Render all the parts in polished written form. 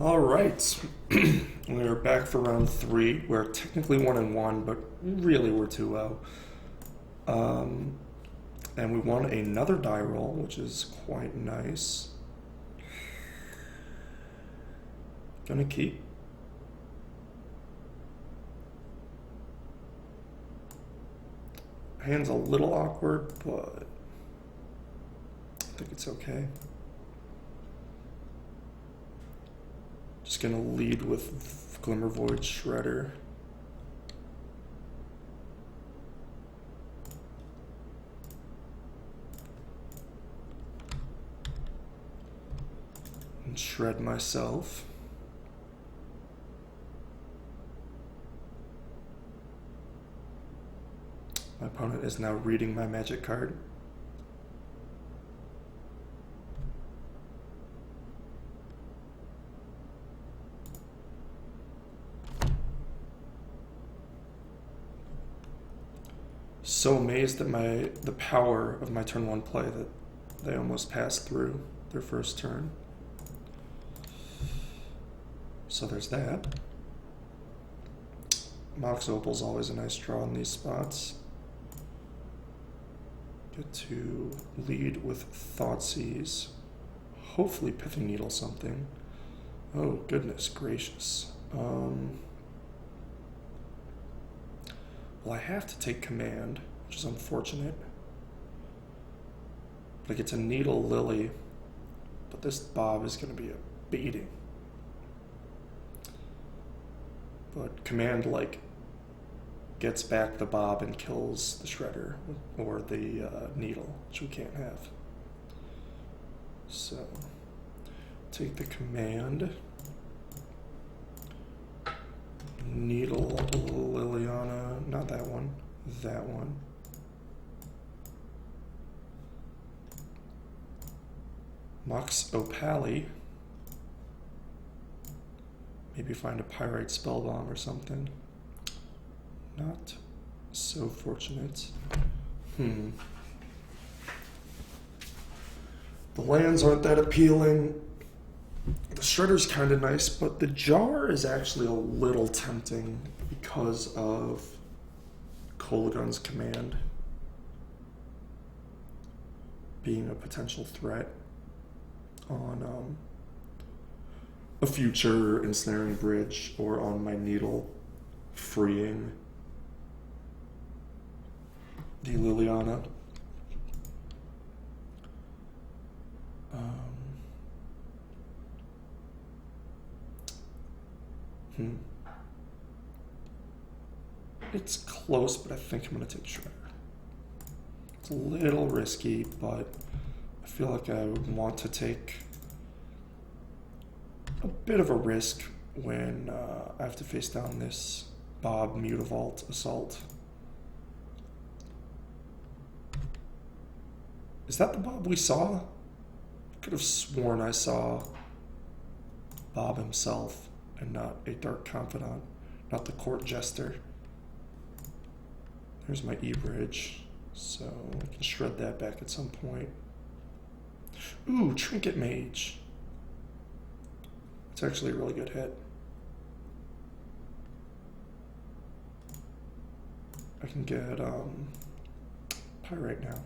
All right, we're back for round 3. We're technically 1-1, but really we're 2-0. And we won another die roll, which is quite nice. Gonna keep. Hand's a little awkward, but I think it's okay. Just gonna lead with Glimmer Void Shredder. And shred myself. My opponent is now reading my magic card. So amazed at the power of my turn 1 play that they almost passed through their first turn. So there's that. Mox Opal's always a nice draw in these spots. Get to lead with Thoughtseize. Hopefully Pithing Needle something. Oh, goodness gracious. Well, I have to take Command, which is unfortunate. But I get to Needle Lily, but this Bob is going to be a beating. But Command, like, gets back the Bob and kills the Shredder, or the Needle, which we can't have. So, take the Command. Needle Liliana, not that one, that one. Mox Opali. Maybe find a Pyrite Spellbomb or something. Not so fortunate. The lands aren't that appealing. The Shredder's kind of nice, but the Jar is actually a little tempting because of Kolagun's Command being a potential threat on a future Ensnaring Bridge or on my Needle freeing the Liliana. It's close, but I think I'm going to take Shredder. It's a little risky, but I feel like I would want to take a bit of a risk when I have to face down this Bob Mutavault Assault. Is that the Bob we saw? I could have sworn I saw Bob himself and not a Dark Confidant, not the Court Jester. There's my E-Bridge, so I can shred that back at some point. Ooh, Trinket Mage. It's actually a really good hit. I can get Pyrite now.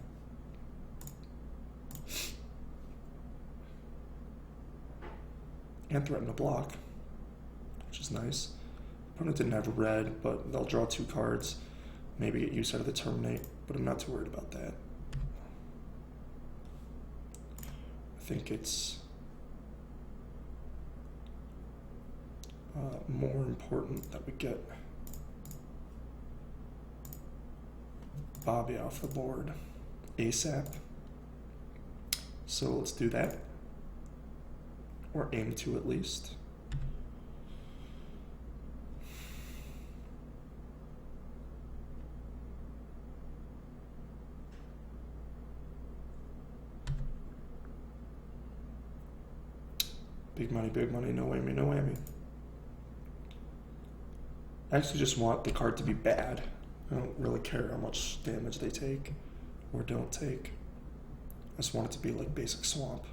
And threaten to block, which is nice. Opponent didn't have red, but they'll draw 2 cards. Maybe get use out of the Terminate, but I'm not too worried about that. I think it's more important that we get Bobby off the board ASAP. So let's do that. Or aim to, at least. Big money, no whammy, no whammy. I actually just want the card to be bad. I don't really care how much damage they take or don't take. I just want it to be like basic swamp.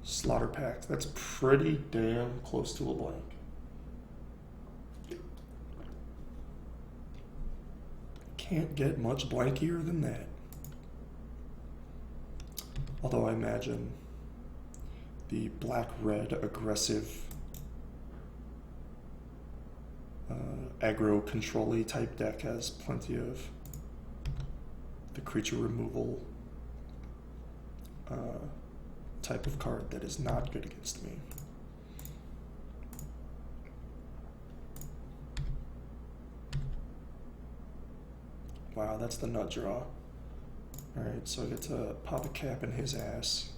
Slaughter Pact. That's pretty damn close to a blank. Can't get much blankier than that. Although I imagine the black-red aggressive aggro control-y type deck has plenty of the creature removal type of card that is not good against me. Wow, that's the nut draw. Alright, so I get to pop a cap in his ass.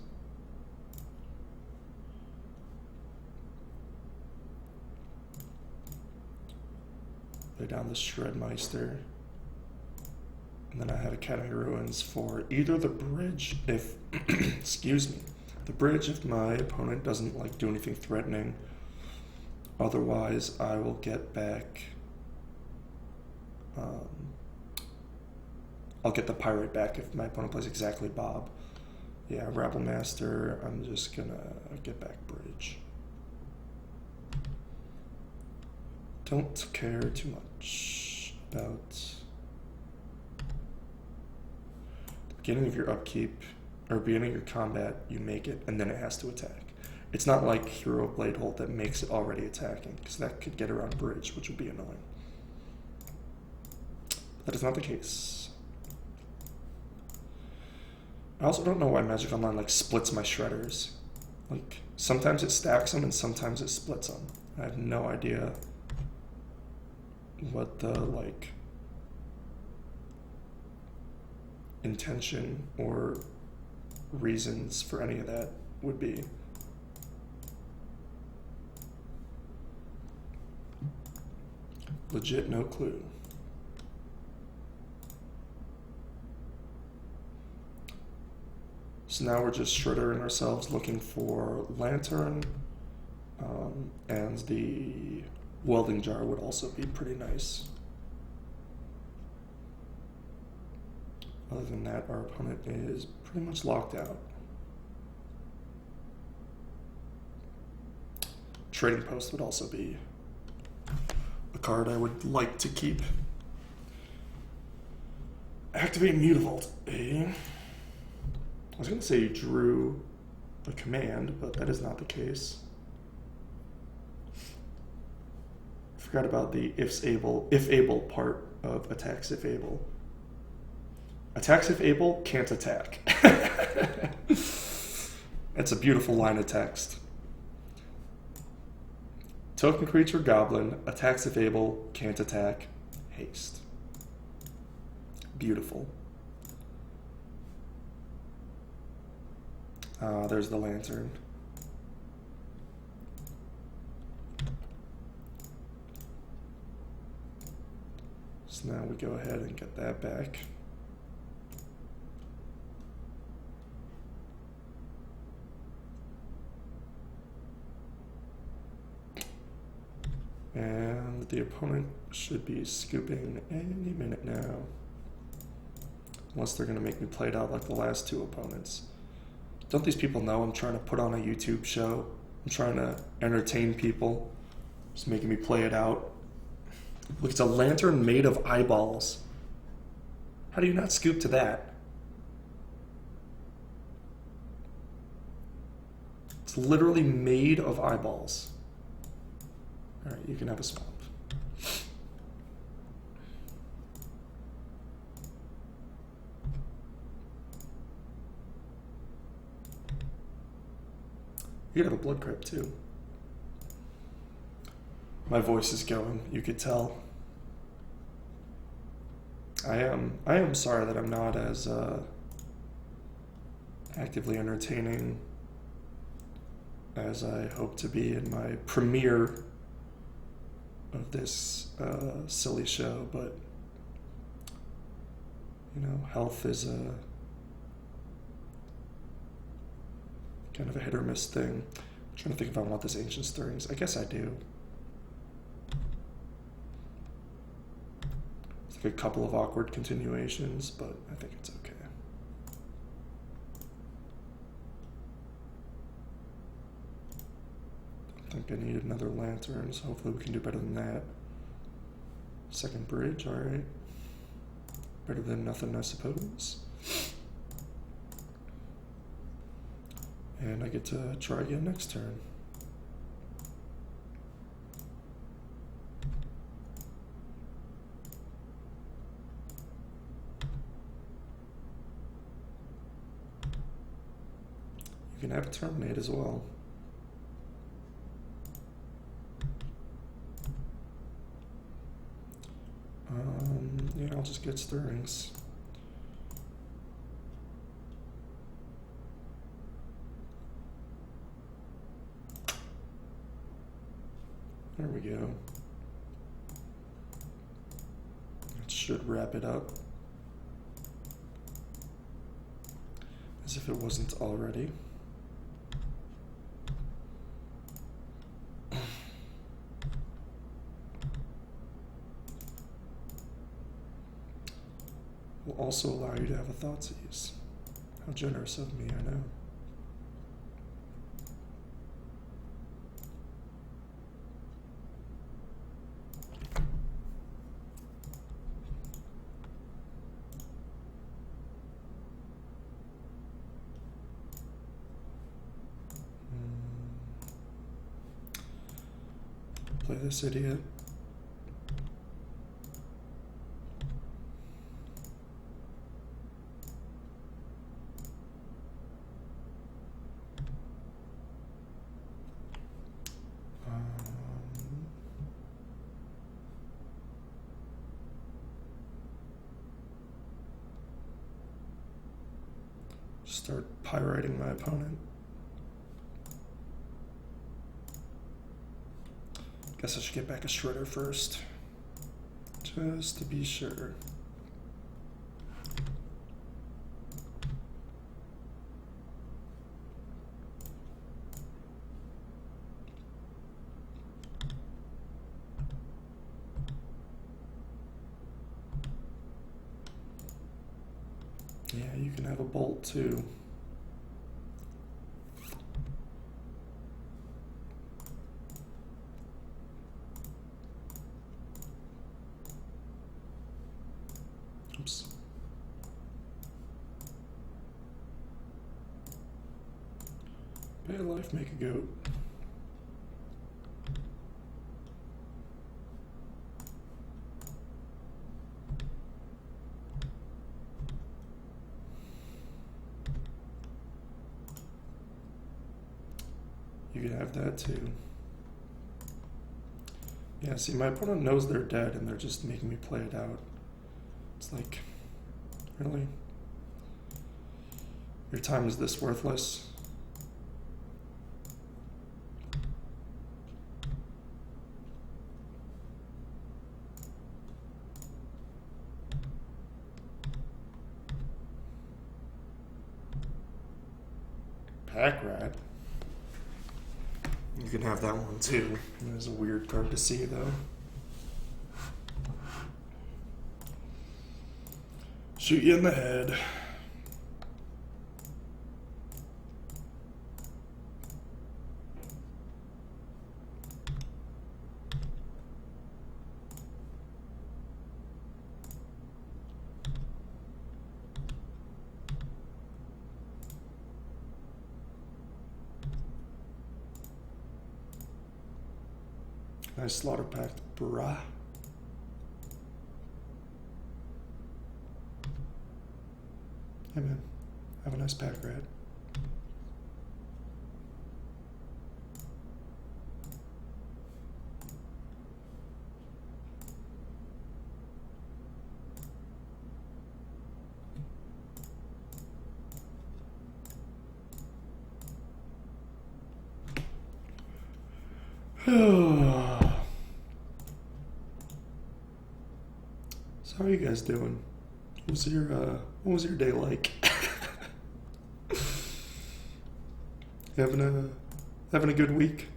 Lay down the Shredmeister. And then I have a Academy Ruins for either the bridge if, excuse me, the bridge if my opponent doesn't like do anything threatening. Otherwise, I will get back, I'll get the Pirate back if my opponent plays exactly Bob. Yeah, Rabble Master, I'm just gonna get back bridge. Don't care too much about the beginning of your upkeep, or beginning of your combat, you make it, and then it has to attack. It's not like Hero Blade Hold that makes it already attacking, because that could get around bridge, which would be annoying. That is not the case. I also don't know why Magic Online like splits my shredders. Like, sometimes it stacks them and sometimes it splits them. I have no idea what the like intention or reasons for any of that would be. Legit no clue. So now we're just shreddering ourselves looking for Lantern, and the Welding Jar would also be pretty nice. Other than that, our opponent is pretty much locked out. Trading Post would also be a card I would like to keep. Activate Mutavault, eh? I was going to say you drew a command, but that is not the case. I forgot about the if able part of attacks if able. Attacks if able, can't attack. That's a beautiful line of text. Token creature goblin, attacks if able, can't attack, haste. Beautiful. There's the Lantern. So now we go ahead and get that back. And the opponent should be scooping any minute now. Unless they're going to make me play it out like the last two opponents. Don't these people know I'm trying to put on a YouTube show? I'm trying to entertain people. Just making me play it out. Look, it's a Lantern made of eyeballs. How do you not scoop to that? It's literally made of eyeballs. Alright, you can have a swamp. You could have a Blood Crypt too. My voice is going, you could tell. I am sorry that I'm not as actively entertaining as I hope to be in my premiere of this silly show, but you know, health is a kind of a hit or miss thing. I'm trying to think if I want this Ancient Stirrings. I guess I do. It's like a couple of awkward continuations, but I think it's okay. think I need another lantern, so hopefully we can do better than that. Second bridge, alright. Better than nothing, I suppose. And I get to try again next turn. You can have it terminate as well. Yeah, I'll just get stirrings. There we go. That should wrap it up. As if it wasn't already. Will also allow you to have a Thoughtseize. How generous of me, I know. Play this idiot. Start pyriting my opponent. Guess I should get back a shredder first, just to be sure. Yeah, you can have a bolt too. Oops. Pay a life, make a goat. You can have that too. Yeah, see, my opponent knows they're dead and they're just making me play it out. It's like, really? Your time is this worthless? Pack rat. You can have that one too. It was a weird card to see though. Shoot you in the head. Nice slaughter pact, brah. Hey man, have a nice pack rat. So how are you guys doing? What was your day like? Having a good week?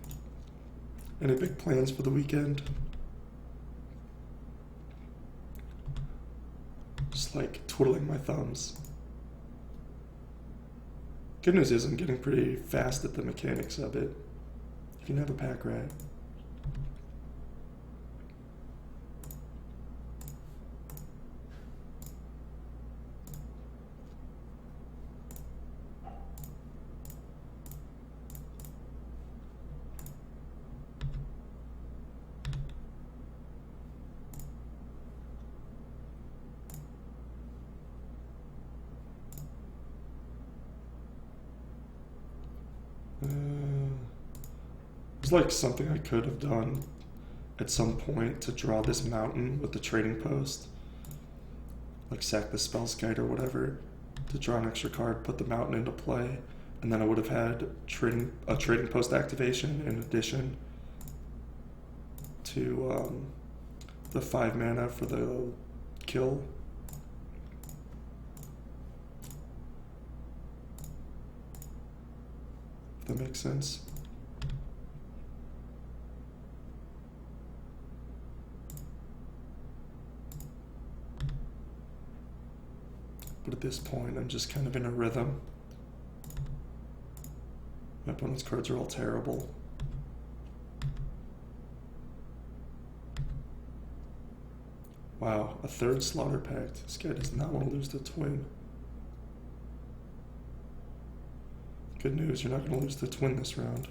Any big plans for the weekend? Just like twiddling my thumbs. Good news is I'm getting pretty fast at the mechanics of it. You can have a pack rat. It's like something I could have done at some point to draw this mountain with the trading post. Like sack the spells guide or whatever to draw an extra card, put the mountain into play, and then I would have had a trading post activation in addition to the 5 mana for the kill. If that makes sense. But at this point, I'm just kind of in a rhythm. My opponent's cards are all terrible. Wow, a 3rd Slaughter Pact. This guy does not want to lose the twin. Good news, you're not going to lose the twin this round.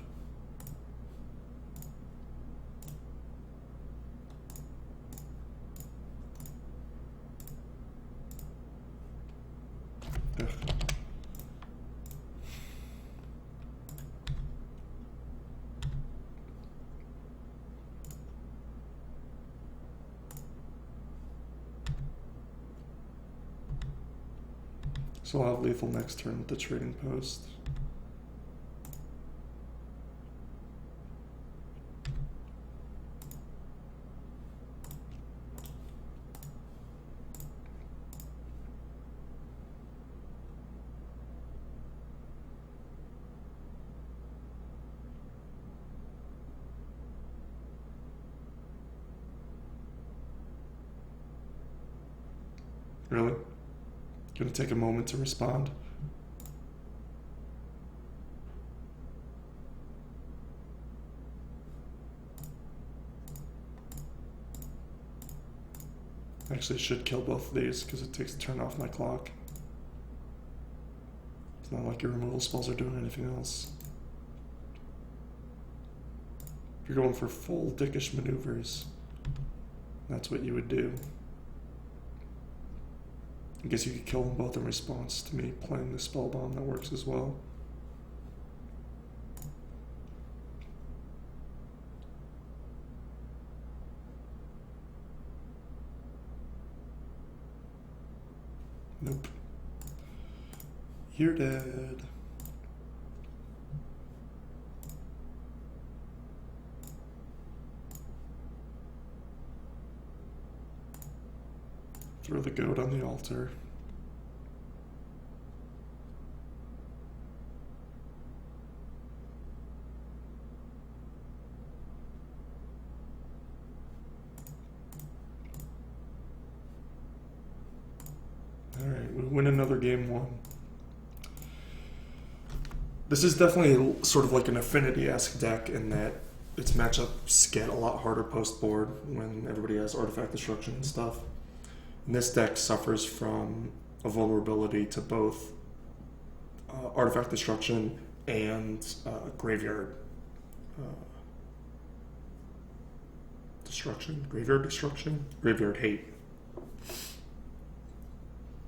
Ugh. So I'll have lethal next turn with the trading post. Really? Gonna take a moment to respond. Actually, should kill both of these because it takes a turn off my clock. It's not like your removal spells are doing anything else. If you're going for full dickish maneuvers, that's what you would do. I guess you could kill them both in response to me playing the spell bomb. That works as well. Nope. You're dead. Throw the goat on the altar. Alright, we win another game 1. This is definitely sort of like an Affinity-esque deck in that its matchups get a lot harder post-board when everybody has artifact destruction and stuff. And this deck suffers from a vulnerability to both artifact destruction and graveyard destruction. Graveyard destruction? Graveyard hate.